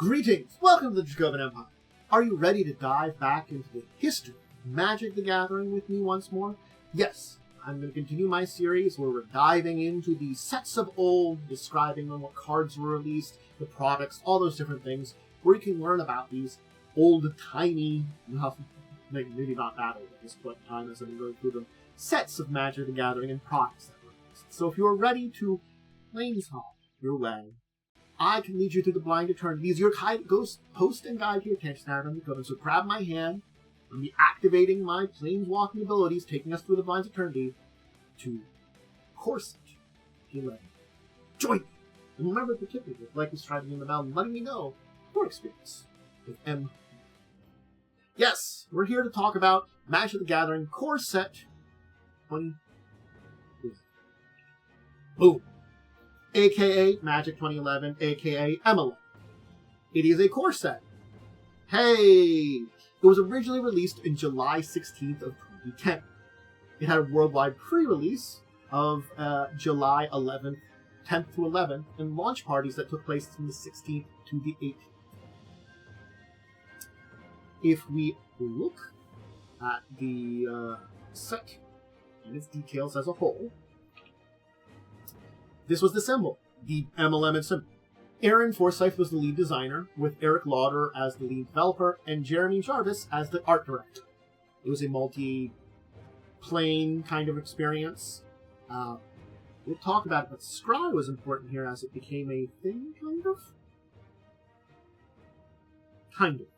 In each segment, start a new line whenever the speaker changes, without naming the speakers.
Greetings! Welcome to the Dracovin Empire. Are you ready to dive back into the history of Magic the Gathering with me once more? Yes, I'm going to continue my series where we're diving into the sets of old, describing them, what cards were released, the products, all those different things, where you can learn about these old-timey, well, maybe not that old at this point in time as I've been going through them, sets of Magic the Gathering and products that were released. So if you're ready to planeswalk your way, I can lead you through the blind eternities. Your ghost host and guide to your attention out on the Coven. So grab my hand. I'll be activating my planeswalking abilities, taking us through the blind eternity to Corset 11. Join me. And remember the tip like subscribing in the bell and letting me know your experience with M. Yes, we're here to talk about Magic the Gathering Core Set 20. Boom. AKA Magic 2011, AKA M11. It is a core set. Hey! It was originally released in July 16th of 2010. It had a worldwide pre-release of July 11th, 10th to 11th, and launch parties that took place from the 16th to the 18th. If we look at the set and its details as a whole, this was the symbol, the M11 symbol. Aaron Forsyth was the lead designer, with Eric Lauder as the lead developer, and Jeremy Jarvis as the art director. It was a multi-plane kind of experience. We'll talk about it, but Scry was important here as it became a thing, kind of? Kind of.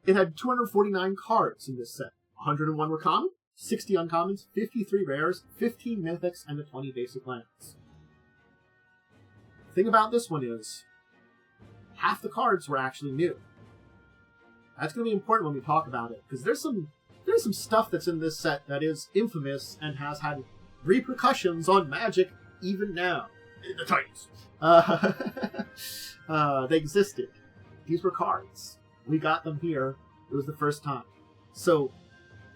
It had 249 cards in this set. 101 were common, 60 uncommons, 53 rares, 15 mythics, and the 20 basic lands. The thing about this one is, half the cards were actually new. That's going to be important when we talk about it, because there's some stuff that's in this set that is infamous and has had repercussions on Magic even now. In the Titans. They existed. These were cards. We got them here. It was the first time. So,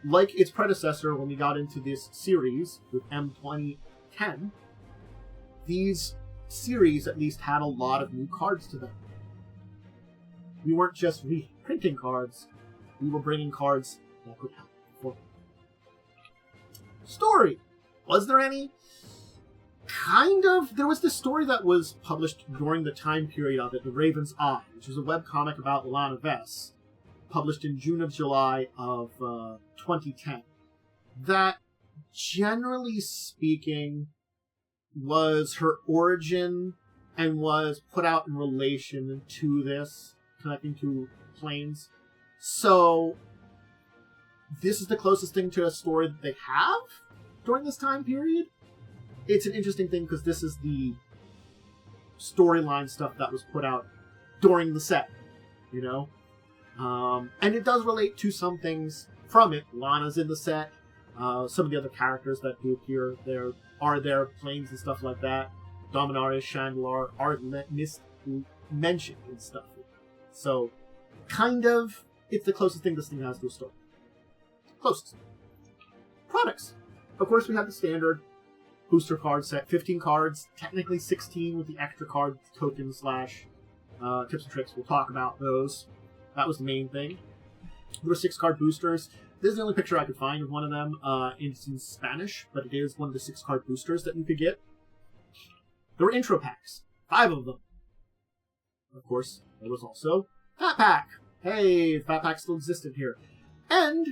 like its predecessor when we got into this series with M2010, these series at least had a lot of new cards to them. We weren't just reprinting cards, we were bringing cards that could happen before. Story! Was there any? Kind of. There was this story that was published during the time period of it, The Raven's Eye, which was a webcomic about Lana Vess, published in June of July of 2010. That, generally speaking, was her origin and was put out in relation to this, connecting to planes. So, this is the closest thing to a story that they have during this time period. It's an interesting thing because this is the storyline stuff that was put out during the set, you know? And it does relate to some things from it. Lana's in the set. Some of the other characters that do appear there are there, planes and stuff like that. Dominaria, Chandelar are mentioned and stuff. So, kind of, it's the closest thing this thing has to a story. Closest. Products. Of course, we have the standard booster card set, 15 cards, technically 16 with the extra card tokens / tips and tricks. We'll talk about those. That was the main thing. There were 6 card boosters. This is the only picture I could find of one of them. It's in Spanish, but it is one of the 6 card boosters that you could get. There were intro packs, 5 of them. Of course, there was also Fat Pack. Hey, Fat Pack still existed here. And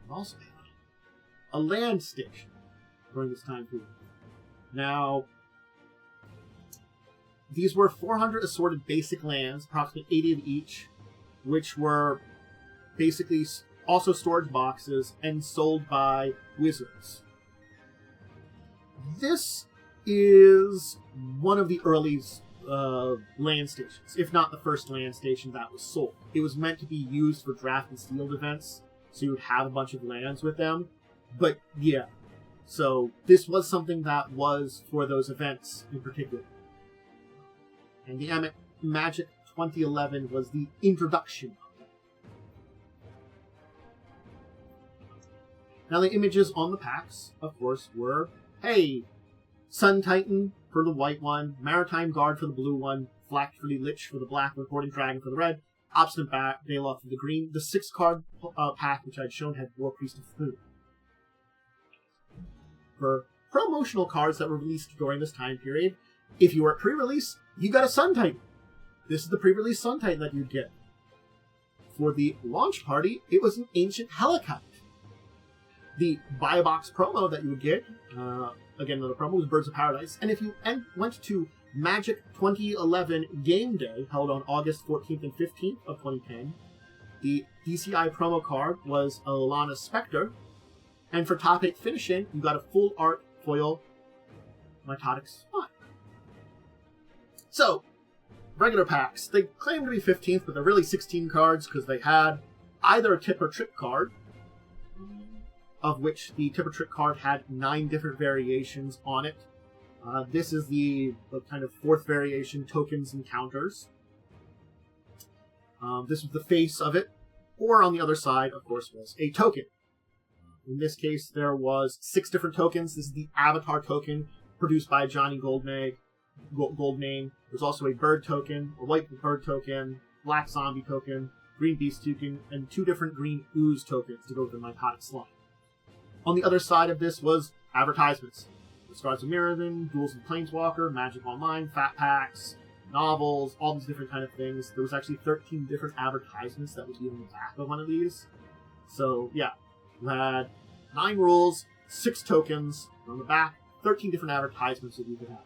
we also had a land station during this time period. Now, these were 400 assorted basic lands, approximately 80 of each, which were basically also storage boxes and sold by wizards. This is one of the early land stations, if not the first land station that was sold. It was meant to be used for draft and sealed events, so you would have a bunch of lands with them. But yeah, so this was something that was for those events in particular. And the Magic 2011 was the introduction of that. Now the images on the packs, of course, were, hey, Sun Titan for the white one, Maritime Guard for the blue one, Flactfully Lich for the black, Reporting Dragon for the red, Obstinate Baloth for the green. The 6-card pack, which I'd shown, had War Priest of Food. For promotional cards that were released during this time period, if you were at pre-release, you got a Sun Titan. This is the pre-release Sun Titan that you'd get. For the launch party, it was an Ancient Helicite. The buy a box promo that you would get, again, another promo, was Birds of Paradise. And if you went to Magic 2011 Game Day, held on August 14th and 15th of 2010, the DCI promo card was Alana Spectre. And for top 8 finishing, you got a full art foil Mitotic Spot. So, regular packs. They claim to be 15th, but they're really 16 cards because they had either a tip or trick card, of which the tip or trick card had 9 different variations on it. This is the kind of 4th variation, tokens and counters. This was the face of it, or on the other side, of course, was a token. In this case, there was 6 different tokens. This is the Avatar token produced by Johnny Goldmane. There's also a bird token, a white bird token, black zombie token, green beast token, and 2 different green ooze tokens to go with the Mitotic Slime. On the other side of this was advertisements. The Scars of Mirrodin, Duels of the Planeswalker, Magic Online, Fat Packs, novels, all these different kind of things. There was actually 13 different advertisements that would be on the back of one of these. So, yeah, you had 9 rules, 6 tokens, and on the back, 13 different advertisements that you could have.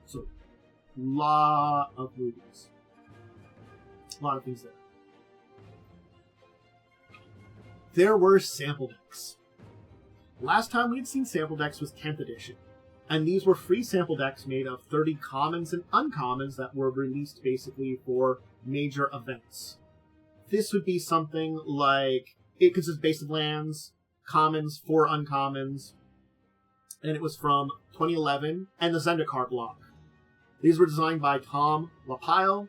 So, lot of movies. A lot of things there. There were sample decks. Last time we'd seen sample decks was 10th edition, and these were free sample decks made of 30 commons and uncommons that were released basically for major events. This would be something like, it consists of base of lands, commons, 4 uncommons, and it was from 2011 and the Zendikar block. These were designed by Tom Lapile,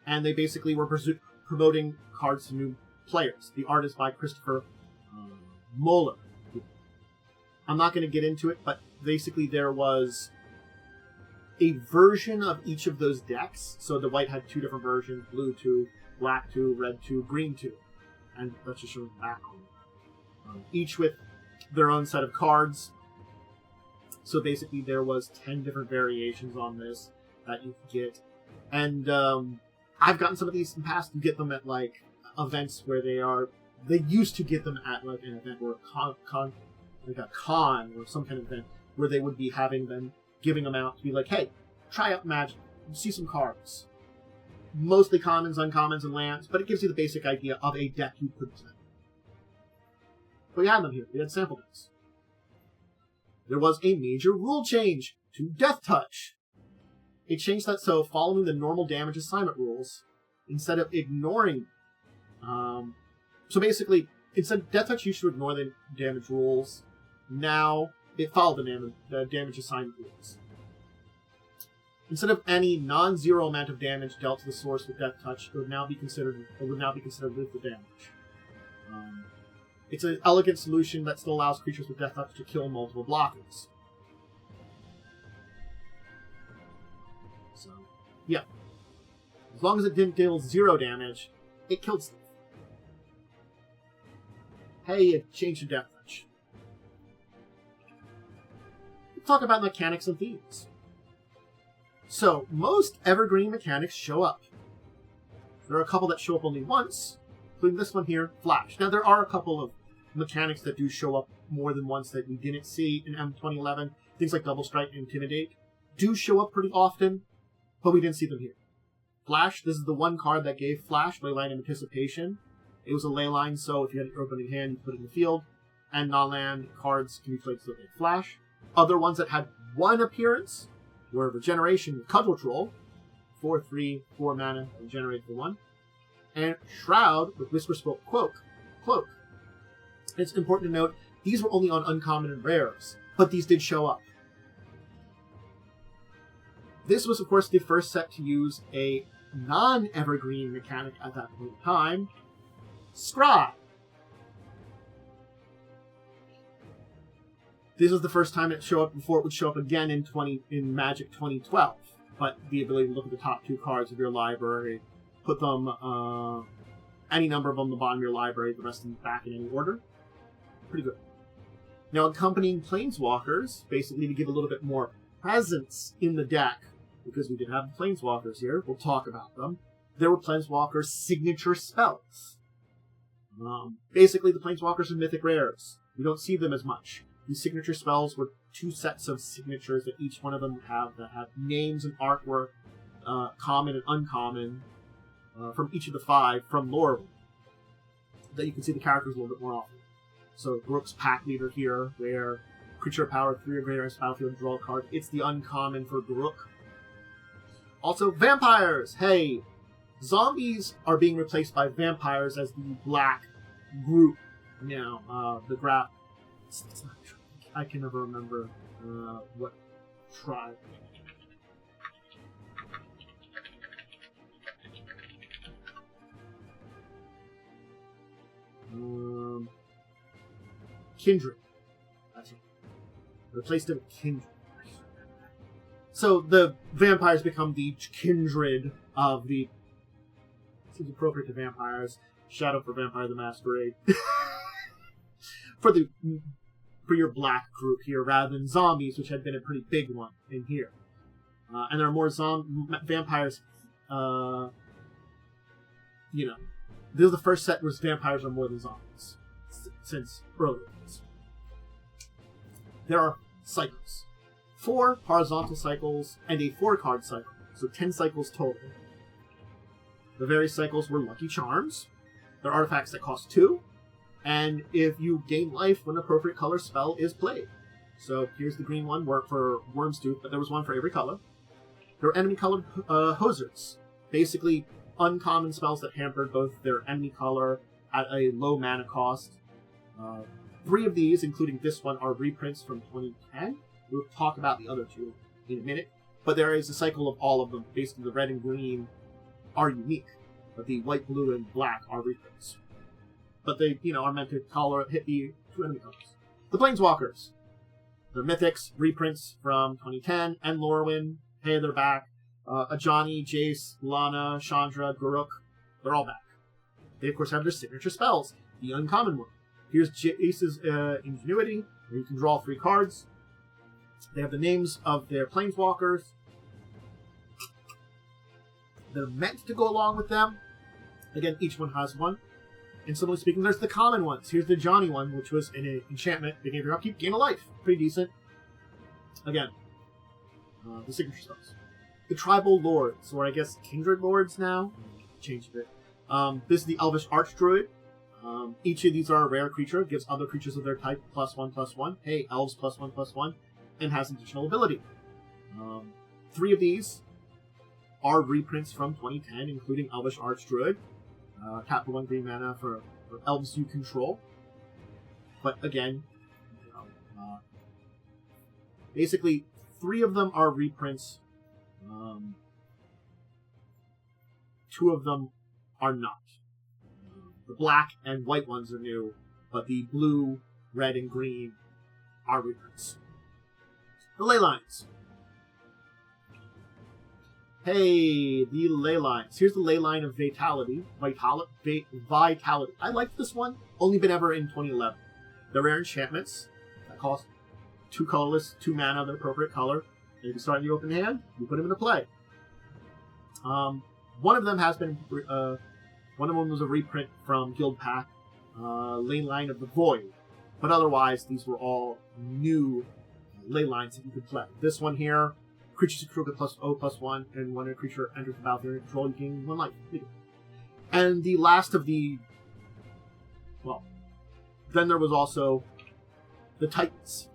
and they basically were promoting cards to new players. The art is by Christopher Moeller. I'm not going to get into it, but basically there was a version of each of those decks. So the white had 2 different versions, blue 2, black 2, red 2, green 2. And let's just show the back on it. Each with their own set of cards. So basically there was 10 different variations on this that you could get. And I've gotten some of these in the past. You get them at like events where they used to get them at like an event or a con or some kind of event where they would be having them, giving them out to be like, hey, try out Magic, see some cards. Mostly commons, uncommons, and lands, but it gives you the basic idea of a deck you could play. But we had them here. We had sample decks. There was a major rule change to Deathtouch. It changed that so following the normal damage assignment rules, instead of ignoring so basically, instead Deathtouch used to ignore the damage rules. Now it followed the damage assignment rules. Instead of any non-zero amount of damage dealt to the source with Deathtouch, it would now be considered with the damage. It's an elegant solution that still allows creatures with Deathtouch to kill multiple blockers. So, yeah. As long as it didn't deal 0 damage, it killed stuff. Hey, it changed to Deathtouch. Let's talk about mechanics and themes. So, most evergreen mechanics show up. There are a couple that show up only once, including this one here, Flash. Now, there are a couple of mechanics that do show up more than once that we didn't see in M2011. Things like Double Strike and Intimidate do show up pretty often, but we didn't see them here. Flash, this is the one card that gave Flash, Leyline of Anticipation. It was a leyline, so if you had your opening hand, you put it in the field, and non-land cards can be played so they Flash. Other ones that had 1 appearance were Regeneration with Cudgel Troll, 4/3, 4 mana, regenerate for 1, and Shroud with Whisperspoke Cloak. It's important to note, these were only on uncommon and rares, but these did show up. This was, of course, the first set to use a non-evergreen mechanic at that point in time, Scry. This was the first time it showed up before it would show up again in Magic 2012. But the ability to look at the top 2 cards of your library, put them, any number of them on the bottom of your library, the rest of them back in any order. Pretty good. Now, accompanying Planeswalkers, basically to give a little bit more presence in the deck, because we did have the Planeswalkers here, we'll talk about them. There were Planeswalker signature spells. Basically, the Planeswalkers are mythic rares. We don't see them as much. These signature spells were 2 sets of signatures that each one of them have that have names and artwork, common and uncommon, from each of the 5 from Lorwyn, that you can see the characters a little bit more often. So Grook's Pack Leader here, where creature power 3 or greater enters the battlefield and draw a card. It's the uncommon for Grook. Also, vampires! Hey! Zombies are being replaced by vampires as the black group now. The graph. It's not true. I can never remember what tribe. Kindred. That's right. Replaced it with Kindred. So the vampires become the kindred of the... Seems appropriate to vampires. Shadow for Vampire the Masquerade. For your black group here, rather than zombies, which had been a pretty big one in here. And there are more vampires, you know. This is the first set where vampires are more than zombies, since earlier days. There are cycles. 4 horizontal cycles and a 4-card cycle, so 10 cycles total. The various cycles were Lucky Charms. They're artifacts that cost 2. And if you gain life when the appropriate color spell is played. So here's the green one for Worm's Tooth, but there was one for every color. There were enemy-colored hosers. Basically, uncommon spells that hampered both their enemy color at a low mana cost. 3 of these, including this one, are reprints from 2010. We'll talk about the other 2 in a minute. But there is a cycle of all of them. Basically, the red and green are unique, but the white, blue, and black are reprints. But they, are meant to hit the 2 enemy colors. The Planeswalkers. They're mythics, reprints from 2010, and Lorwyn. Hey, they're back. Ajani, Jace, Lana, Chandra, Garruk. They're all back. They, of course, have their signature spells. The uncommon one. Here's Jace's Ingenuity, where you can draw 3 cards. They have the names of their Planeswalkers. They're meant to go along with them. Again, each one has one. And similarly speaking, there's the common ones. Here's the Johnny one, which was an enchantment. Beginning of your upkeep, gain a life. Pretty decent. Again, the signature spells. The Tribal Lords, or I guess Kindred Lords now. Changed a bit. This is the Elvish Archdruid. Each of these are a rare creature. Gives other creatures of their type +1/+1. Hey, elves +1/+1. And has additional ability. 3 of these are reprints from 2010, including Elvish Archdruid. Tap for 1 green mana for elves you control. But again, basically 3 of them are reprints. 2 of them are not. The black and white ones are new, but the blue, red, and green are reprints. The ley lines. Hey, the ley lines. Here's the ley line of Vitality. Vitality. I like this one. Only been ever in 2011. They're rare enchantments that cost 2 colorless, 2 mana of the appropriate color. And you can start in your open hand. You put them into play. One of them has been. One of them was a reprint from Guild Pack, Ley Line of the Void. But otherwise, these were all new ley lines that you could play. This one here. Creatures control get +0/+1, and when a creature enters the battlefield under control, you gain 1 life. And the last of the... Well, then there was also the Titans.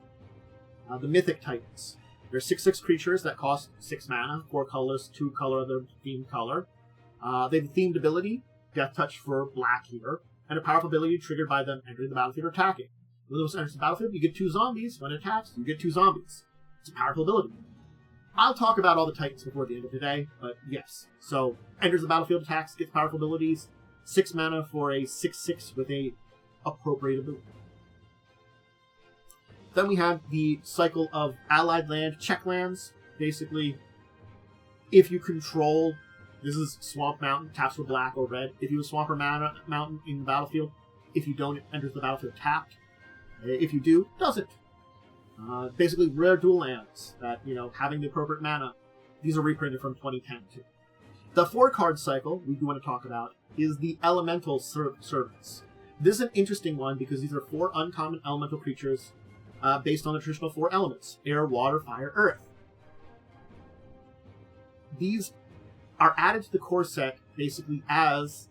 The Mythic Titans. They're 6/6 creatures that cost 6 mana, 4 colors, 2 color of their themed color. They have a themed ability, Deathtouch for black here, and a powerful ability triggered by them entering the battlefield or attacking. When those enters the battlefield, you get 2 zombies. When it attacks, you get 2 zombies. It's a powerful ability. I'll talk about all the Titans before the end of the day, but yes. So, enters the battlefield, attacks, gets powerful abilities, 6 mana for a 6/6 with a appropriate ability. Then we have the cycle of allied land check lands. Basically, if you control, this is Swamp Mountain, taps for black or red. If you have Swamp or Mountain in the battlefield, if you don't, it enters the battlefield tapped. If you do, doesn't. Basically, rare dual lands that, having the appropriate mana. These are reprinted from 2010 too. The 4-card cycle we do want to talk about is the Elemental Servants. This is an interesting one because these are 4 uncommon elemental creatures based on the traditional 4 elements: air, water, fire, earth. These are added to the core set basically as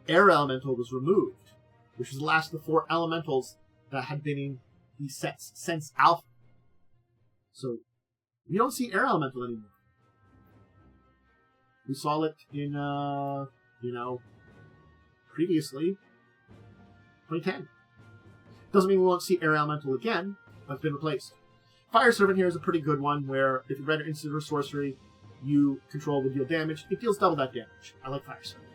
Air Elemental was removed, which was the last of the 4 elementals that had been in the sets since Alpha. So we don't see Air Elemental anymore. We saw it in, previously, 2010. Doesn't mean we won't see Air Elemental again, but it's been replaced. Fire Servant here is a pretty good one, where if you render instant or sorcery you control will deal damage, it deals double that damage. I like Fire Servant.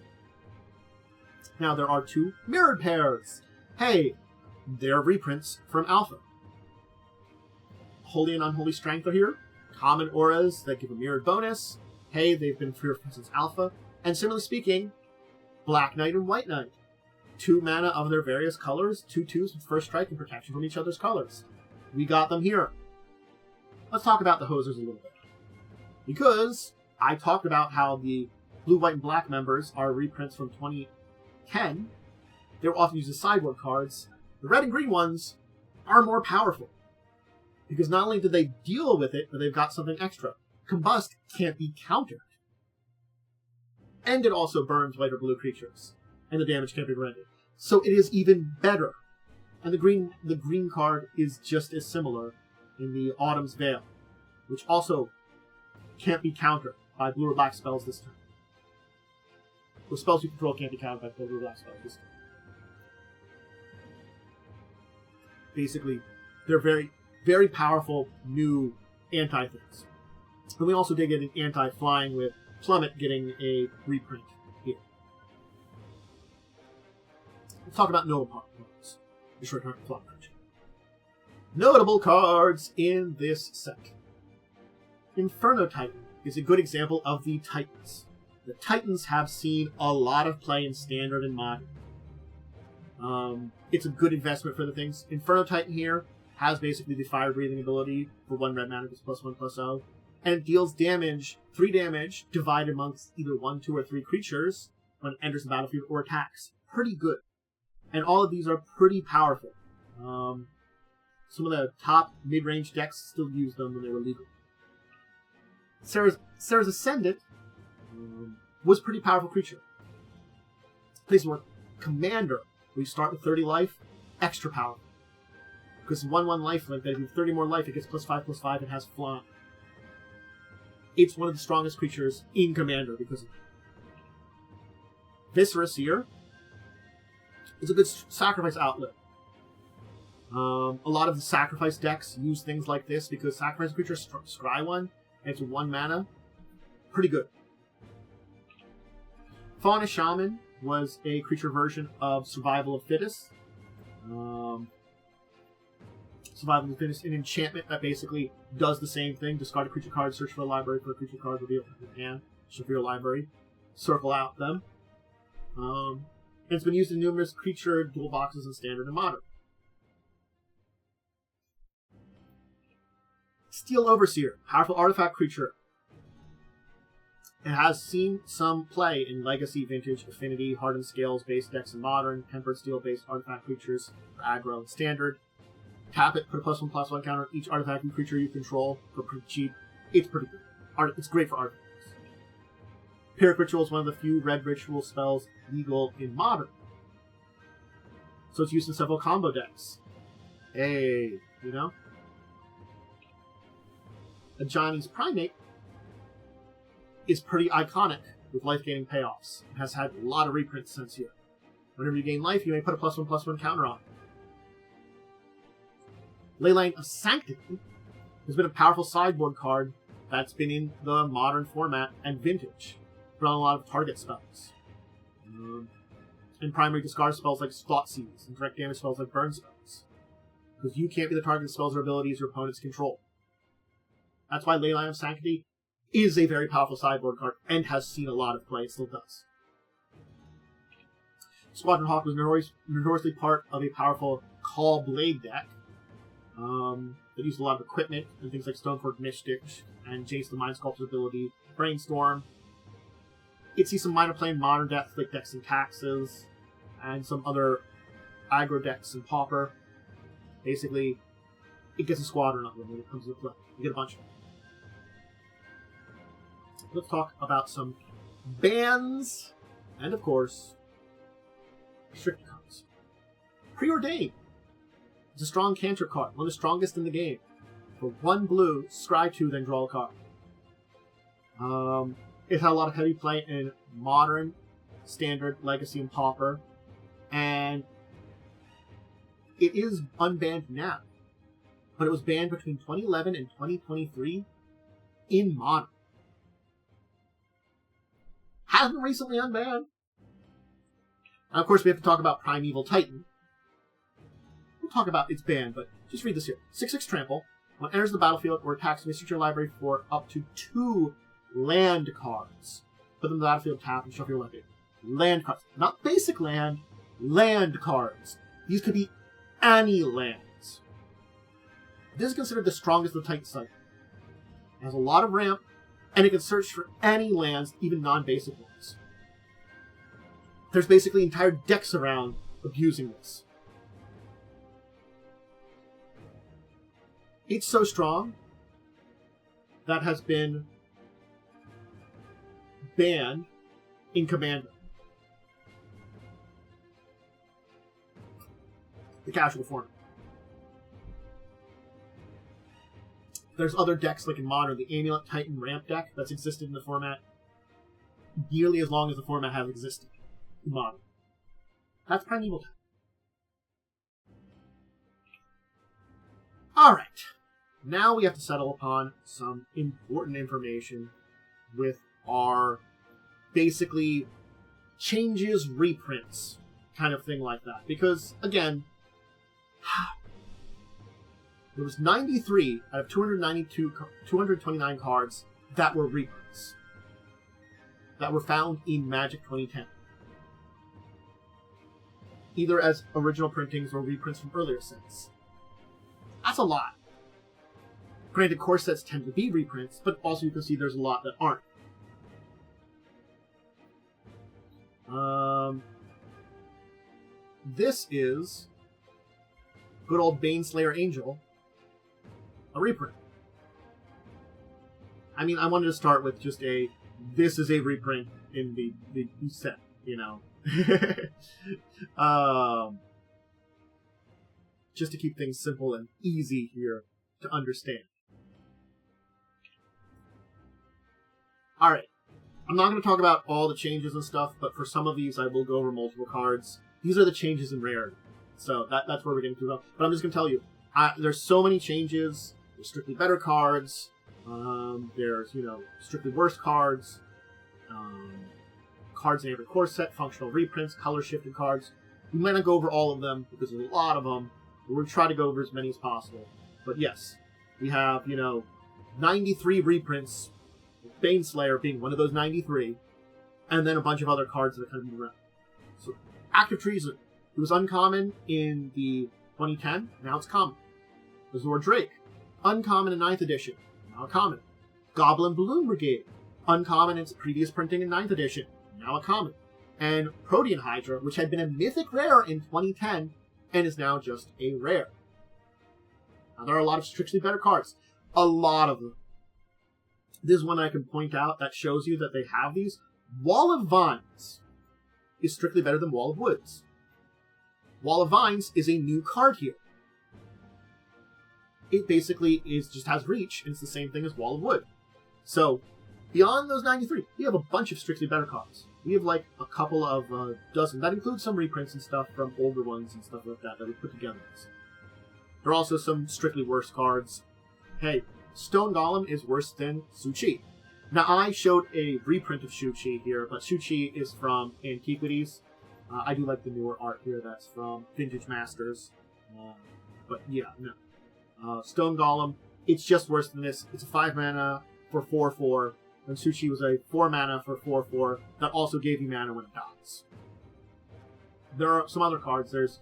Now there are 2 mirrored pairs. Hey, they're reprints from Alpha. Holy and Unholy Strength are here. Common auras that give a mirrored bonus. Hey, they've been free since Alpha. And similarly speaking, Black Knight and White Knight. 2 mana of their various colors, 2/2s with first strike and protection from each other's colors. We got them here. Let's talk about the hosers a little bit. Because I talked about how the blue, white, and black members are reprints from 2010. They were often used as sideboard cards. The red and green ones are more powerful. Because not only do they deal with it, but they've got something extra. Combust can't be countered. And it also burns white or blue creatures. And the damage can't be rendered. So it is even better. And the green card is just as similar in the Autumn's Veil, which also can't be countered by blue or black spells this time. Or spells you control can't be countered by blue or black spells this time. Basically, they're very, very powerful new anti-things. And we also did get an anti-flying with Plummet getting a reprint here. Let's talk about notable cards. Be sure to turn the notable cards in this set. Inferno Titan is a good example of the Titans. The Titans have seen a lot of play in Standard and Modern. It's a good investment for the things. Inferno Titan here has basically the fire breathing ability for 1 red mana, +1/+0, and it deals damage, 3 damage, divided amongst either 1, 2, or 3 creatures when it enters the battlefield or attacks. Pretty good. And all of these are pretty powerful. Some of the top mid-range decks still used them when they were legal. Sarah's Ascendant was a pretty powerful creature. Plays more Commander. We start with 30 life, extra powerful. Because 1/1 life link, that if you have 30 more life, it gets +5/+5 and has flying. It's one of the strongest creatures in Commander because of that. Viscera Seer is a good sacrifice outlet. A lot of the sacrifice decks use things like this because sacrifice a creature, scry 1, and it's 1 mana. Pretty good. Fauna Shaman was a creature version of Survival of Fittest. Survival of the Fittest, an enchantment that basically does the same thing. Discard a creature card, search for a library for a creature card, reveal it from your hand, shuffle your library, circle out them. And it's been used in numerous creature dual boxes in Standard and Modern. Steel Overseer, powerful artifact creature. It has seen some play in Legacy, Vintage, Affinity, Hardened Scales based decks in Modern, Tempered Steel based artifact creatures for aggro and Standard. Tap it, put a +1/+1 counter on each artifact and creature you control for pretty cheap. It's pretty good. It's great for artifacts. Pyrrhic Ritual is one of the few red ritual spells legal in Modern. So it's used in several combo decks. Hey, Ajani's Primate is pretty iconic with life-gaining payoffs. It has had a lot of reprints since here. Whenever you gain life, you may put a +1/+1 counter on it. Leyline of Sanctity has been a powerful sideboard card that's been in the Modern format and Vintage, but on a lot of target spells. And primary discard spells like Thoughtseize, and direct damage spells like Burn spells. because you can't be the target of spells or abilities your opponents control. That's why Leyline of Sanctity is a very powerful sideboard card and has seen a lot of play. It still does. Squadron Hawk was notoriously part of a powerful Call Blade deck that used a lot of equipment and things like Stoneforge Mystic and Jace the Mind Sculptor's ability, Brainstorm. It sees some minor play in Modern Death, like decks and Taxes, and some other aggro decks and Pauper. Basically, it gets a squadron of them when it comes to play. You get a bunch of them. Let's talk about some bans, and of course, restricted cards. Preordained. It's a strong cantrip card, one of the strongest in the game. For 1 blue, scry 2, then draw a card. It had a lot of heavy play in Modern, Standard, Legacy, and Pauper, and it is unbanned now. But it was banned between 2011 and 2023 in Modern. Has been recently unbanned. And of course, we have to talk about Primeval Titan. We'll talk about its ban, but just read this here. 6/6 Trample. When it enters the battlefield or attacks, you may search your library for up to 2 land cards. Put them in the battlefield, tap, and shuffle your library. Land cards. Not basic land, land cards. These could be any lands. This is considered the strongest of the Titan cycle. It has a lot of ramp, and it can search for any lands, even non-basic ones. There's basically entire decks around abusing this. It's so strong that has been banned in Commander. The casual format. There's other decks like in Modern, the Amulet Titan ramp deck that's existed in the format nearly as long as the format has existed in Modern. That's Primeval Titan. Alright, now we have to settle upon some important information with our basically changes, reprints, kind of thing like that. Because, again, there was 93 out of 229 cards that were reprints. That were found in Magic 2010. Either as original printings or reprints from earlier sets. That's a lot. Granted, core sets tend to be reprints, but also you can see there's a lot that aren't. This is good old Baneslayer Angel, a reprint. I mean, I wanted to start with just this is a reprint in the set, you know. Just to keep things simple and easy here to understand. Alright, I'm not going to talk about all the changes and stuff, but for some of these I will go over multiple cards. These are the changes in rarity, so that's where we're getting to. But I'm just going to tell you, there's so many changes. There's strictly better cards, there's, strictly worse cards, cards in every core set, functional reprints, color-shifted cards. We might not go over all of them, because there's a lot of them. We're going to try to go over as many as possible. But yes, we have, 93 reprints, Baneslayer being one of those 93, and then a bunch of other cards that are kind of around. So, Active Treason. It was uncommon in the 2010, now it's common. Azor Drake. Uncommon in 9th edition, now a common. Goblin Balloon Brigade. Uncommon in its previous printing in 9th edition, now a common. And Protean Hydra, which had been a mythic rare in 2010, and is now just a rare. Now, there are a lot of strictly better cards. A lot of them. This is one I can point out that shows you that they have these. Wall of Vines is strictly better than Wall of Woods. Wall of Vines is a new card here. It basically just has reach, and it's the same thing as Wall of Wood. So, beyond those 93, we have a bunch of strictly better cards. We have like a couple of dozen. That includes some reprints and stuff from older ones and stuff like that we put together. There are also some strictly worse cards. Hey, Stone Golem is worse than Su-Chi. Now, I showed a reprint of Shu-Chi here, but Shu-Chi is from Antiquities. I do like the newer art here that's from Vintage Masters. but yeah, no. Stone Golem, it's just worse than this. It's a 5 mana for 4/4, and Suchi was a 4 mana for 4/4 that also gave you mana when it dies. There are some other cards. There's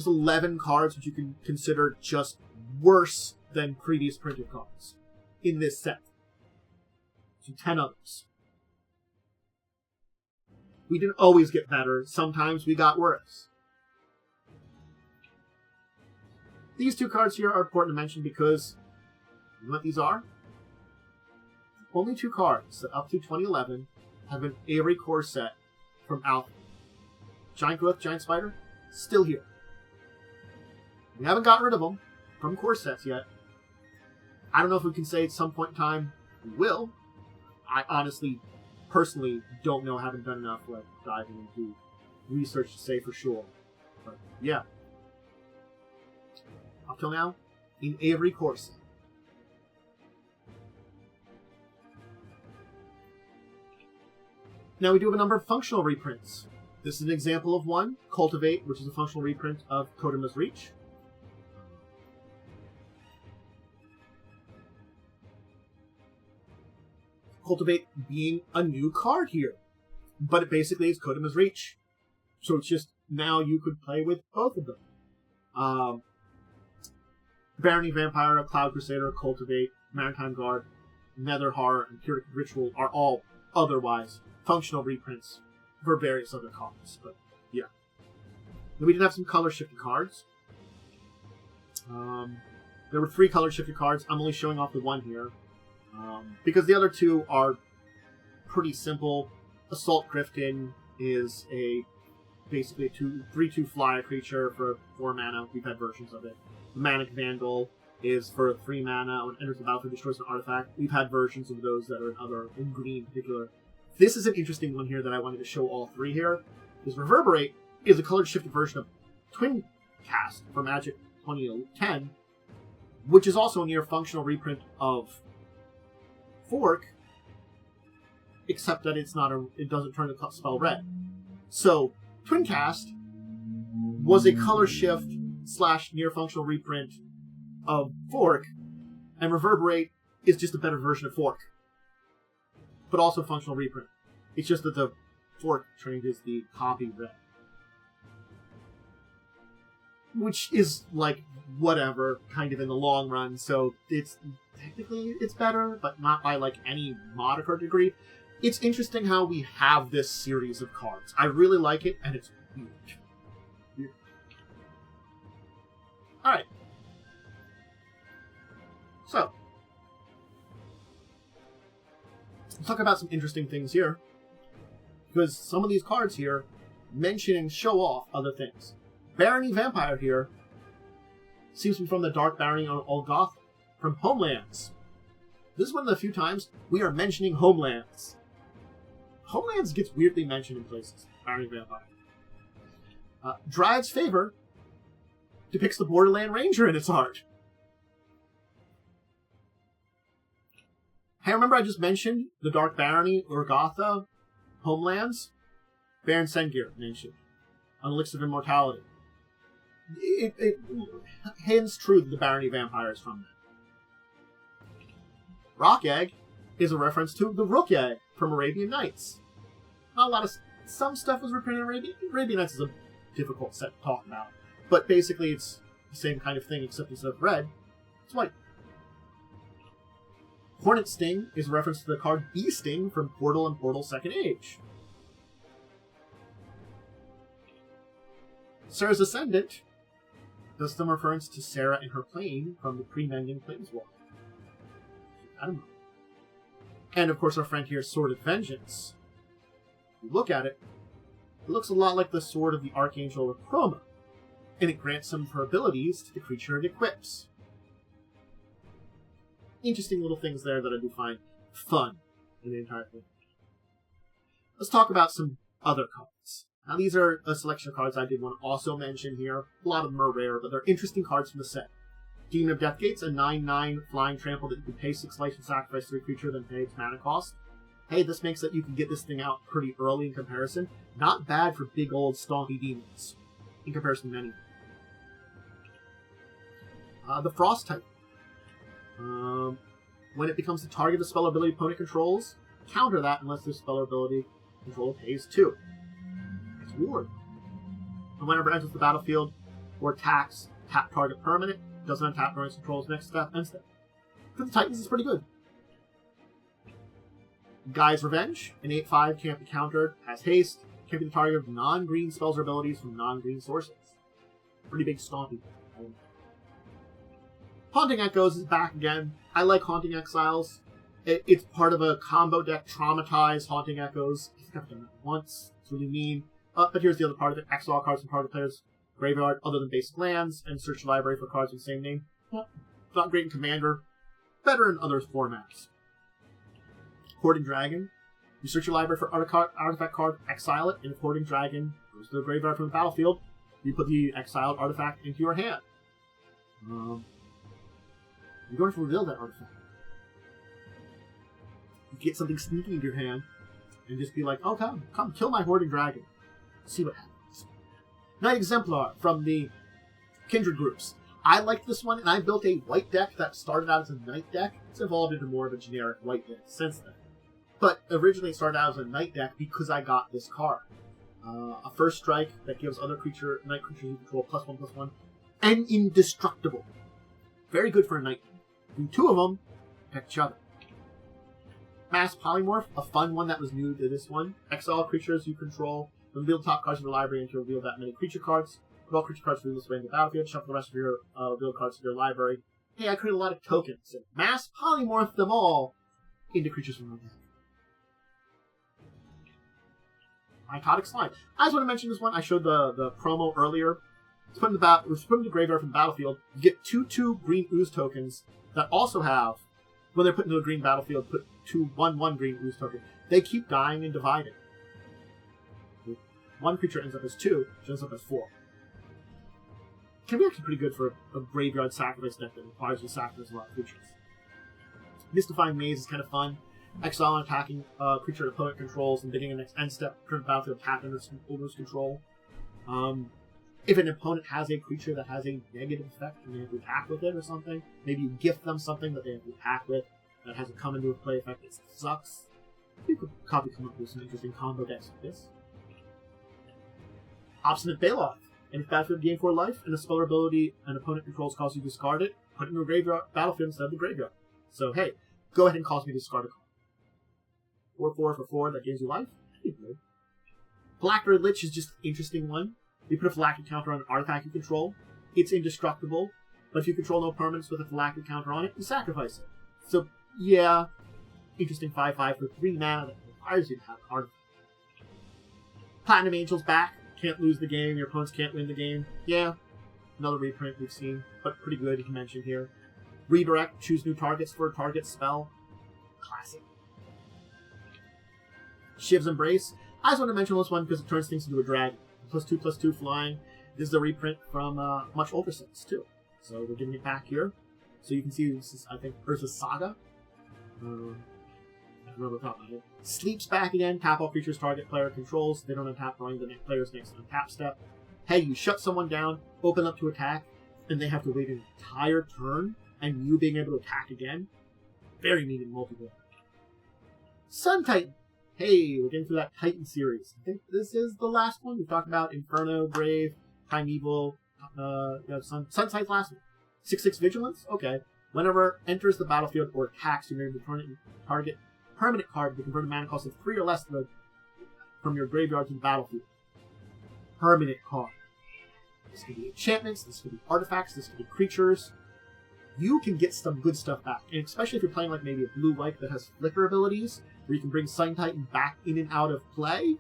11 cards which you can consider just worse than previous printed cards in this set. So 10 others. We didn't always get better. Sometimes we got worse. These two cards here are important to mention because you know what these are? Only two cards that up to 2011 have an Avery core set from Alpha. Giant Growth, Giant Spider, still here. We haven't got rid of them from core sets yet. I don't know if we can say at some point in time we will. I honestly, personally, don't know. I haven't done enough like diving into research to say for sure. But yeah. Up till now, in Avery core set. Now we do have a number of functional reprints. This is an example of one, Cultivate, which is a functional reprint of Kotima's Reach. Cultivate being a new card here, but it basically is Kotima's Reach. So it's just, now you could play with both of them. Barony Vampire, Cloud Crusader, Cultivate, Maritime Guard, Nether Horror, and Pyrrhic Ritual are all otherwise functional reprints for various other cards, but yeah. Then we did have some color shifted cards. There were 3 color shifted cards. I'm only showing off the one here because the other 2 are pretty simple. Assault Griffin is basically a 3/2 flyer creature for 4 mana. We've had versions of it. Manic Vandal is for 3 mana. When it enters the battlefield, destroys an artifact. We've had versions of those that are in green in particular. This is an interesting one here that I wanted to show all 3 here. Is Reverberate is a colored shifted version of Twin Cast for Magic 2010, which is also a near functional reprint of Fork, except that it doesn't turn the spell red. So Twin Cast was a color shift / near functional reprint of Fork, and Reverberate is just a better version of Fork, but also functional reprint. It's just that the Fork changes the copy red, which is like whatever kind of in the long run. So it's technically it's better, but not by like any modifier degree. It's interesting how we have this series of cards. I really like it, and it's weird. All right. So let's talk about some interesting things here, because some of these cards here mention and show off other things. Barony Vampire here seems to be from the Dark Barony on Olgoth from Homelands. This is one of the few times we are mentioning Homelands. Homelands gets weirdly mentioned in places. Barony Vampire. Dryad's Favor depicts the Borderland Ranger in its art. Hey, remember I just mentioned the Dark Barony, Urgatha, Homelands? Baron Sengir mentioned. On Elixir of Immortality. It hints true that the Barony Vampire is from that. Rock Egg is a reference to the Rook Egg from Arabian Nights. Not a lot of... Some stuff was reprinted in Arabian Nights is a difficult set to talk about. But basically it's the same kind of thing, except instead of red, it's white. Hornet Sting is a reference to the card Bee Sting from Portal and Portal Second Age. Sarah's Ascendant does some reference to Sarah and her plane from the pre-Mending Planeswalker. I don't know. And of course our friend here, Sword of Vengeance. If you look at it, it looks a lot like the Sword of the Archangel of Chroma, and it grants some of her abilities to the creature it equips. Interesting little things there that I do find fun in the entire thing. Let's talk about some other cards. Now these are a selection of cards I did want to also mention here. A lot of them are rare, but they're interesting cards from the set. Demon of Deathgate's a 9/9 flying trample that you can pay 6 life and sacrifice 3 creature, then pay its mana cost. Hey, this makes it you can get this thing out pretty early in comparison. Not bad for big old stonky demons. in comparison to many. The Frost type. When it becomes the target of spell ability opponent controls, counter that unless their spell ability controller pays 2. It's Ward. And whenever it enters the battlefield or attacks, tap target permanent, doesn't untap during its control's next step, end step. For the Titans, it's pretty good. Guy's Revenge, an 8/5 can't be countered, has haste, can't be the target of non-green spells or abilities from non-green sources. Pretty big stompy. Haunting Echoes is back again. I like Haunting Exiles. It's part of a combo deck, Traumatize Haunting Echoes. I think I've done it once. It's really mean. But here's the other part of it. Exile cards from part of the player's graveyard other than basic lands, and search the library for cards with the same name. Not great in Commander. Better in other formats. Hoarding Dragon. You search your library for artifact card, exile it, and if Hoarding Dragon goes to the graveyard from the battlefield, you put the exiled artifact into your hand. You're going to reveal that artifact. You get something sneaky in your hand, and just be like, oh, come, kill my Hoarding Dragon. See what happens. Knight Exemplar from the Kindred groups. I liked this one, and I built a white deck that started out as a Knight deck. It's evolved into more of a generic white deck since then. But originally it started out as a Knight deck because I got this card. A first strike that gives other Knight creatures you control +1/+1, and indestructible. Very good for a Knight. Do 2 of them, protect each other. Mass Polymorph, a fun one that was new to this one. Exile creatures you control. Reveal the top cards of your library and to reveal that many creature cards. Put all creature cards from this way in the battlefield. Shuffle the rest of your reveal cards to your library. Hey, I created a lot of tokens. And mass polymorph them all into creatures from your deck. Mitotic Slime. I just want to mention this one. I showed the promo earlier. It's put in the graveyard from the battlefield. You get 2/2 green ooze tokens that also have, when they're put into a green battlefield, put 2 1/1 green ooze tokens. They keep dying and dividing. One creature ends up as 2, which ends up as 4. Can be actually pretty good for a graveyard sacrifice deck that requires you to sacrifice a lot of creatures. Mystifying Maze is kind of fun. Exile an attacking creature an opponent controls and beginning the next end step, turn the battlefield tap under its control. If an opponent has a creature that has a negative effect and they have to attack with it or something, maybe you gift them something that they have to attack with that has a come into a play effect that sucks. You could probably come up with some interesting combo decks like this. Obstinate Baloth. And if battlefield gain 4 life and a spell ability an opponent controls causes you to discard it, put it in the graveyard battlefield instead of the graveyard. So hey, go ahead and cause me to discard a card. 4/4 for 4 that gives you life. Black Red Lich is just an interesting one. You put a Phylactic counter on an artifact you control. It's indestructible, but if you control no permanents with a Phylactic counter on it, you sacrifice it. So yeah, interesting 5/5 for 3 mana that requires you to have an artifact. Platinum Angel's back. Can't lose the game, your opponents can't win the game. Yeah, another reprint we've seen, but pretty good, you can mention here. Redirect, choose new targets for a target spell. Classic. Shiv's Embrace. I just want to mention this one because it turns things into a dragon. +2/+2 flying. This is a reprint from much older sets, too. So we're getting it back here. So you can see this is, I think, Urza's Saga. I don't remember the top of my head. Sleep's back again. Tap all creatures target player controls. They don't untap during the player's next untap step. Hey, you shut someone down, open up to attack, and they have to wait an entire turn, and you being able to attack again. Very neat in multiplayer. Sun Titan. Hey, we're getting through that Titan series. I think this is the last one. We talked about Inferno, Brave, Primeval, Sun Titan's last one. 6/6 Vigilance? Okay. Whenever enters the battlefield or attacks, you may return target permanent card to convert a mana cost of 3 or less from your graveyard to the battlefield. Permanent card. This could be enchantments, this could be artifacts, this could be creatures. You can get some good stuff back, and especially if you're playing like maybe a blue-white that has flicker abilities, where you can bring Sun Titan back in and out of play. You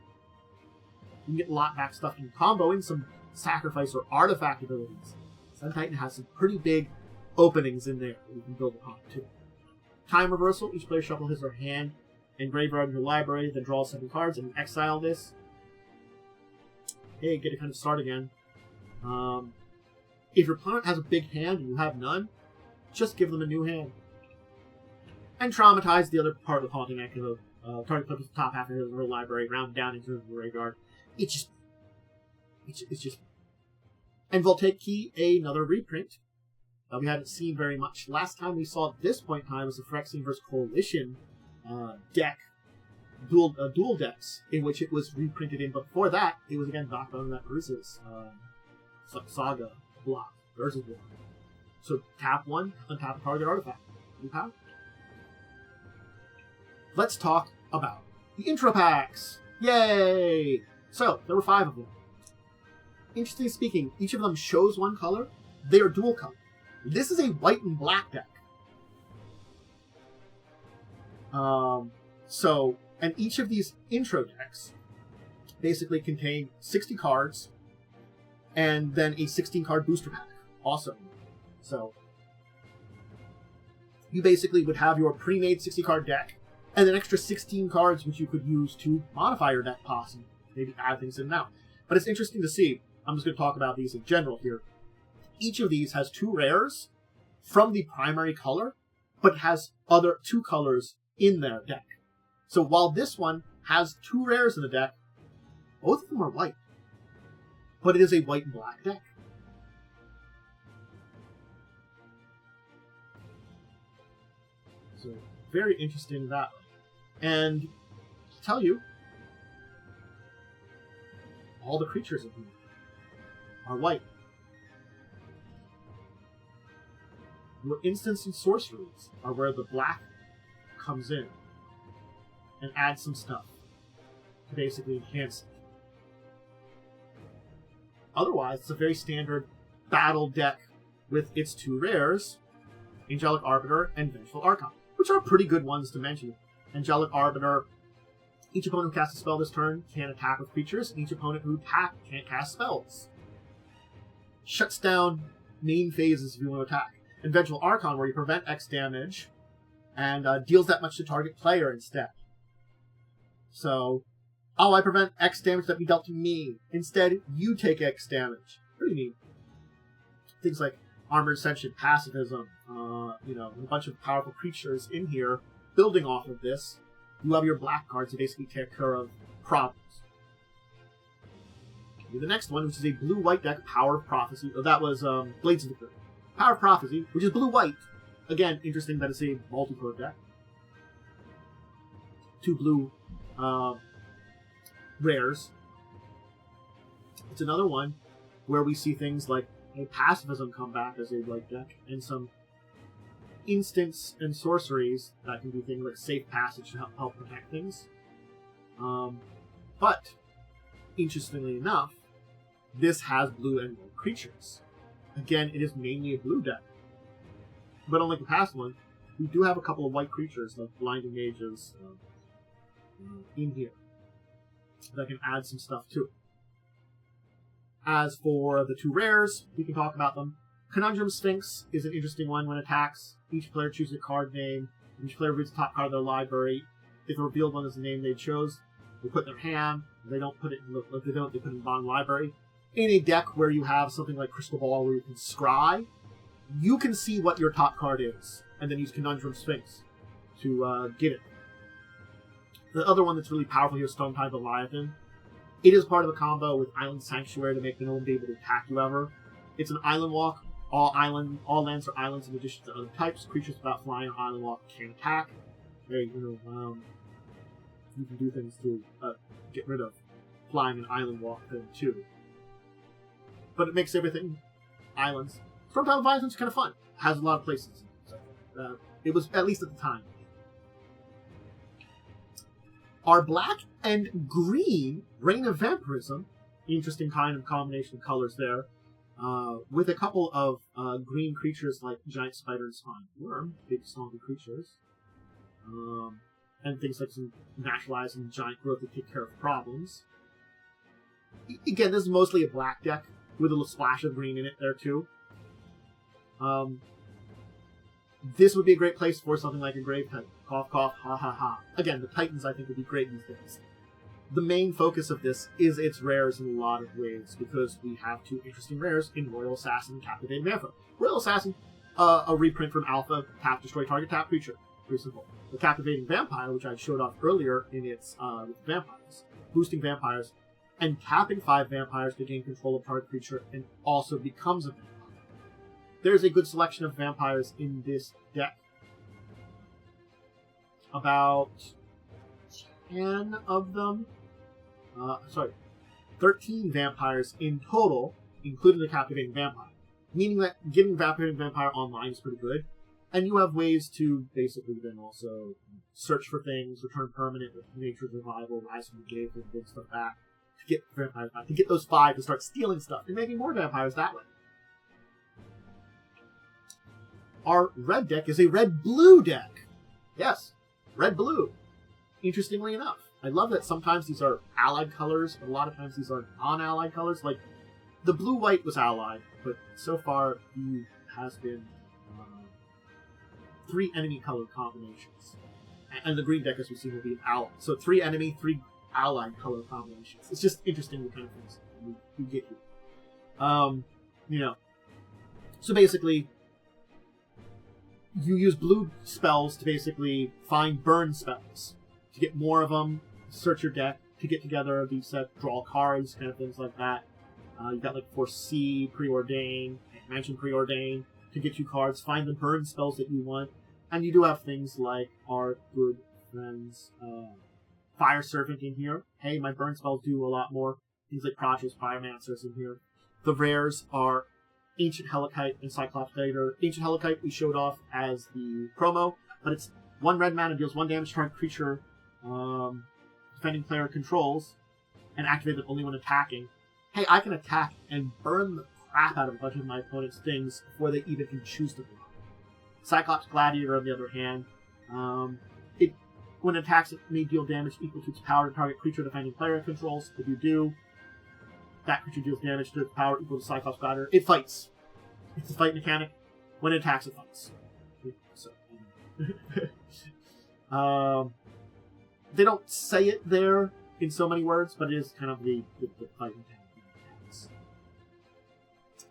can get a lot back stuff in comboing some sacrifice or artifact abilities. Sun Titan has some pretty big openings in there that you can build upon too. Time Reversal. Each player shuffle his or her hand and graveyard in your library, then draw 7 cards and exile this. Hey, get to kind of start again. If your opponent has a big hand and you have none, just give them a new hand. And Traumatize, the other part of the Haunting Echo. Target player puts the top half of her library, round down into the graveyard. It's just And Voltaic Key, another reprint that we hadn't seen very much. Last time we saw at this point in time was the Phyrexian vs. Coalition deck, dual decks, in which it was reprinted in. But before that, it was again back on that versus Saga block versus block. So tap one, untap a target artifact. New power. Let's talk about the intro packs. Yay! So there were 5 of them. Interestingly speaking, each of them shows one color. They are dual color. This is a white and black deck. And each of these intro decks basically contain 60 cards and then a 16-card booster pack. Awesome. So you basically would have your pre-made 60-card deck and an extra 16 cards which you could use to modify your deck possibly. Maybe add things in now. But it's interesting to see. I'm just going to talk about these in general here. Each of these has 2 rares from the primary color, but has other 2 colors in their deck. So while this one has 2 rares in the deck, both of them are white. But it is a white and black deck. So very interesting that way. And to tell you, all the creatures in here are white. Your instants and sorceries are where the black comes in and adds some stuff to basically enhance it. Otherwise, it's a very standard battle deck with its 2 rares, Angelic Arbiter and Vengeful Archon, which are pretty good ones to mention. Angelic Arbiter, each opponent who casts a spell this turn can attack with creatures, and each opponent who attacks can't cast spells. Shuts down main phases if you want to attack. And Vengeful Archon, where you prevent X damage and deals that much to target player instead. So, oh, I prevent X damage that be dealt to me. Instead, you take X damage. Pretty neat. Things like Armored Ascension, Pacifism, a bunch of powerful creatures in here. Building off of this, you have your black cards to basically take care of problems. The next one, which is a blue-white deck, Power of Prophecy. Oh, that was Blades of the Good. Power of Prophecy, which is blue-white. Again, interesting that it's a multi-color deck. 2 blue rares. It's another one where we see things like a Pacifism come back as a white deck, and some instants and sorceries that can do things like Safe Passage to help protect things. But, interestingly enough, this has blue and white creatures. Again, it is mainly a blue deck. But unlike the past one, we do have a couple of white creatures, like Blinding Mages, in here, that can add some stuff to it. As for the 2 rares, we can talk about them. Conundrum Sphinx is an interesting one. When it attacks, each player chooses a card name. Each player reads the top card of their library. If the revealed one is the name they chose, they put in their hand. If they don't put it in the, if they don't, they put it in the bottom library. In a deck where you have something like Crystal Ball, where you can scry, you can see what your top card is, and then use Conundrum Sphinx to get it. The other one that's really powerful here is Stone-Tide Leviathan. It is part of a combo with Island Sanctuary to make no one be able to attack you ever. It's an island walk. All lands are islands in addition to other types. Creatures without flying on island walk can attack. You can do things to get rid of flying and island walk thing too. But it makes everything islands. Stormtide Leviathan's kind of fun. It has a lot of places. So, it was, at least at the time. Our black and green Reign of Vampirism, interesting kind of combination of colors there, with a couple of green creatures like Giant Spider and Spine Worm, big stronger creatures, and things like some naturalizing giant growth to take care of problems. Again, this is mostly a black deck with a little splash of green in it there too. This would be a great place for something like a Grave Titan. Cough, cough, ha, ha, ha. Again, the Titans, I think, would be great these days. The main focus of this is its rares in a lot of ways, because we have 2 interesting rares in Royal Assassin and Captivating Vampire. Royal Assassin, a reprint from Alpha, tap, destroy target, tap creature. Pretty simple. The Captivating Vampire, which I showed off earlier in its with vampires, boosting vampires, and tapping 5 vampires to gain control of target creature and also becomes a vampire. There's a good selection of vampires in this deck. About 10 of them. 13 vampires in total, including the Captivating Vampire. Meaning that getting Captivating Vampire online is pretty good. And you have ways to basically then also search for things, return permanent with Nature's Revival, Rise from the Grave, and bring stuff back. To get vampires back. To get those 5 to start stealing stuff and making more vampires that way. Our red deck is a red-blue deck. Yes, red-blue. Interestingly enough. I love that sometimes these are allied colors, but a lot of times these are non-allied colors. Like, the blue-white was allied, but so far blue has been 3 enemy color combinations. And the green deck, as we've seen, will be an ally. So 3 enemy, 3 allied color combinations. It's just interesting the kind of things we get here. So basically, you use blue spells to basically find burn spells. To get more of them, search your deck, to get together these set, draw cards, kind of things like that. You've got like Foresee, Preordain, Mention Preordain, to get you cards, find the burn spells that you want. And you do have things like our good friends, Fire Servant in here. Hey, my burn spells do a lot more. Things like Protos, Pyromancers in here. The rares are Ancient Helicite and Cyclops Gladiator. Ancient Helicite we showed off as the promo, but it's 1 red mana, deals 1 damage to target creature defending player controls, and activate it only when attacking. Hey, I can attack and burn the crap out of a bunch of my opponent's things before they even can choose to block. Cyclops Gladiator, on the other hand, when it attacks, it may deal damage equal to its power to target creature defending player controls. If you do, that creature deals damage to its power equal to Cyclops Gladiator. It fights. It's a fight mechanic. When it attacks, it fights. So, they don't say it there in so many words, but it is kind of the fight mechanic.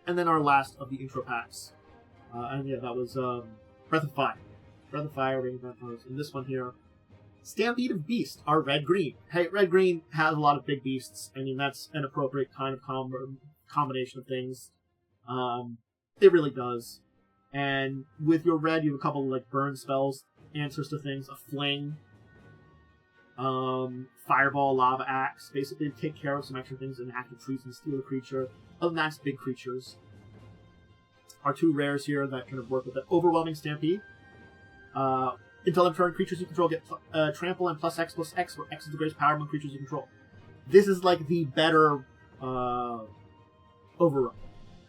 And then our last of the intro packs. And yeah, that was Breath of Fire. Breath of Fire, Ring of Vampires. And this one here, Stampede of Beast, our red-green. Hey, red-green has a lot of big beasts. I mean, that's an appropriate kind of combination of things. It really does. And with your red, you have a couple of, like, burn spells, answers to things, a fling, fireball, lava axe, basically to take care of some extra things in active trees and steal a creature. Other than that, it's big creatures. Our 2 rares here that kind of work with the Overwhelming Stampede. Until end turn, creatures you control get trample and +X, where X is the greatest power among creatures you control. This is like the better Overrun.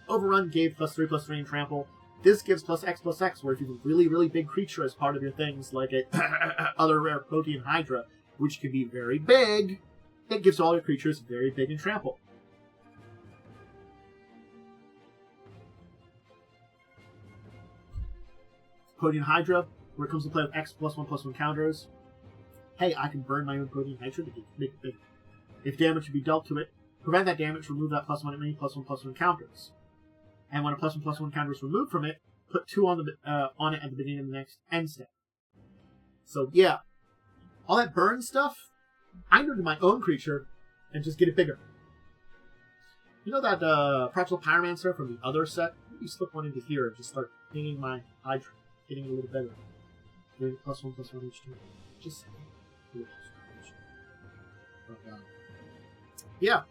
Overrun gave +3/+3 in trample. This gives +X/+X, where if you have a really, really big creature as part of your things, like a other rare Protean Hydra, which can be very big, it gives all your creatures very big in trample. Protean Hydra, where it comes to play with X +1/+1 counters. Hey, I can burn my own Protean Hydra to make it bigger. If damage should be dealt to it, prevent that damage, remove that +1 and many +1/+1 counters. And when a +1/+1 counter is removed from it, put 2 on it at the beginning of the next end step. So yeah, all that burn stuff, I know to my own creature and just get it bigger. You know that Practical Pyromancer from the other set? Maybe slip one into here and just start pinging my Hydra, getting it a little better. Doing +1/+1 each turn. Just saying. But, yeah.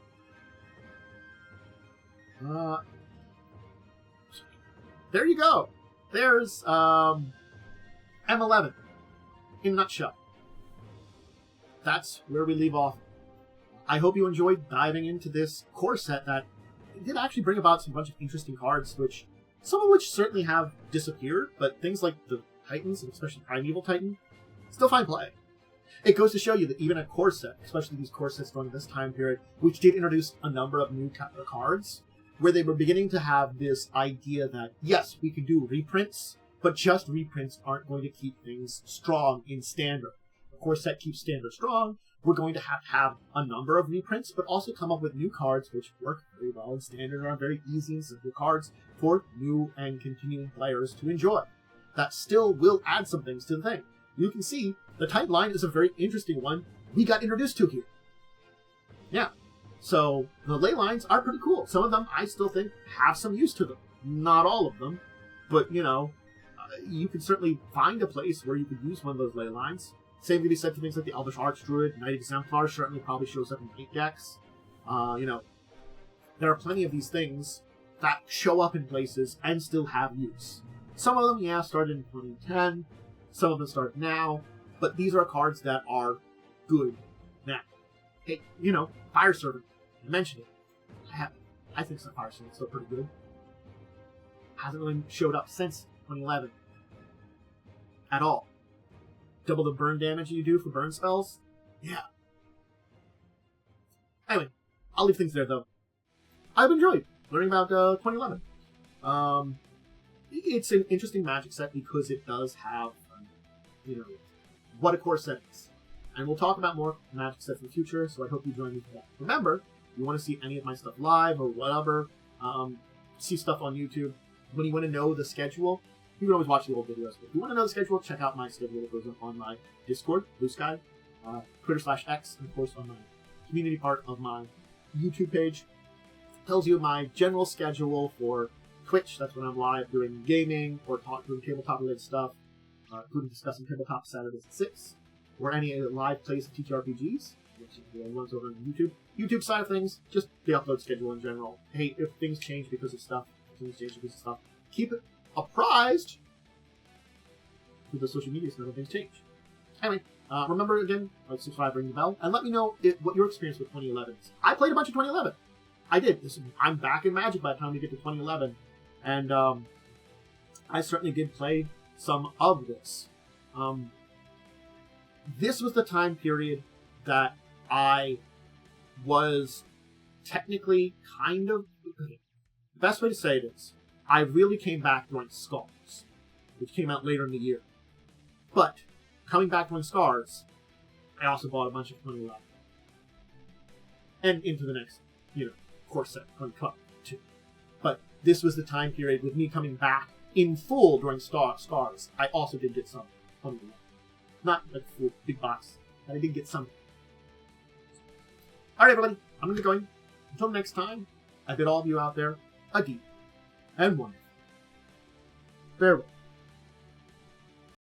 There you go. There's M11 in a nutshell. That's where we leave off. I hope you enjoyed diving into this core set that did actually bring about some bunch of interesting cards, some of which certainly have disappeared, but things like the Titans, and especially Primeval Titan, still find play. It goes to show you that even a core set, especially these core sets during this time period, which did introduce a number of new cards, where they were beginning to have this idea that, yes, we can do reprints, but just reprints aren't going to keep things strong in Standard. A core set keeps Standard strong. We're going to have a number of reprints, but also come up with new cards which work very well in Standard and are very easy and simple cards for new and continuing players to enjoy. That still will add some things to the thing. You can see the Titan line is a very interesting one we got introduced to here. Yeah. So the ley lines are pretty cool. Some of them I still think have some use to them. Not all of them, but you know, you can certainly find a place where you could use one of those ley lines. Same can be said for things like the Elvish Archdruid, Knight Exemplar certainly probably shows up in paint decks. You know, there are plenty of these things that show up in places and still have use. Some of them, yeah, started in 2010. Some of them start now. But these are cards that are good now. Hey, you know, Fire Servant. I mentioned it. I think Fire Servant's still pretty good. Hasn't really showed up since 2011. At all. Double the burn damage you do for burn spells? Yeah. Anyway, I'll leave things there, though. I've enjoyed learning about 2011. It's an interesting Magic set because it does have, you know, what a core set is. And we'll talk about more Magic sets in the future, so I hope you join me for that. Remember, if you want to see any of my stuff live or whatever, see stuff on YouTube, when you want to know the schedule, you can always watch the old videos. If you want to know the schedule, check out my schedule that goes up on my Discord, Blue Sky, Twitter/X, and of course on my community part of my YouTube page. It tells you my general schedule for Twitch. That's when I'm live doing gaming or doing tabletop related stuff, including discussing tabletop Saturdays at 6, or any live plays of TTRPGs, which is the ones over on YouTube. YouTube side of things, just the upload schedule in general. Hey, if things change because of stuff, keep it apprised through the social media so that things change. Anyway, remember again, like, subscribe, ring the bell, and let me know what your experience with 2011 is. I played a bunch of 2011. I did. I'm back in Magic by the time we get to 2011, and I certainly did play some of this. This was the time period that I was technically kind of... The best way to say it is, I really came back during Scars, which came out later in the year. But, coming back during Scars, I also bought a bunch of 2011. And into the next, you know, core set, Uncut, too. But this was the time period with me coming back in full during Scars. I also did get some 2011. Not like a full big box, but I did get some. Alright, everybody, I'm going to get going. Until next time, I bid all of you out there a deep and wonderful farewell.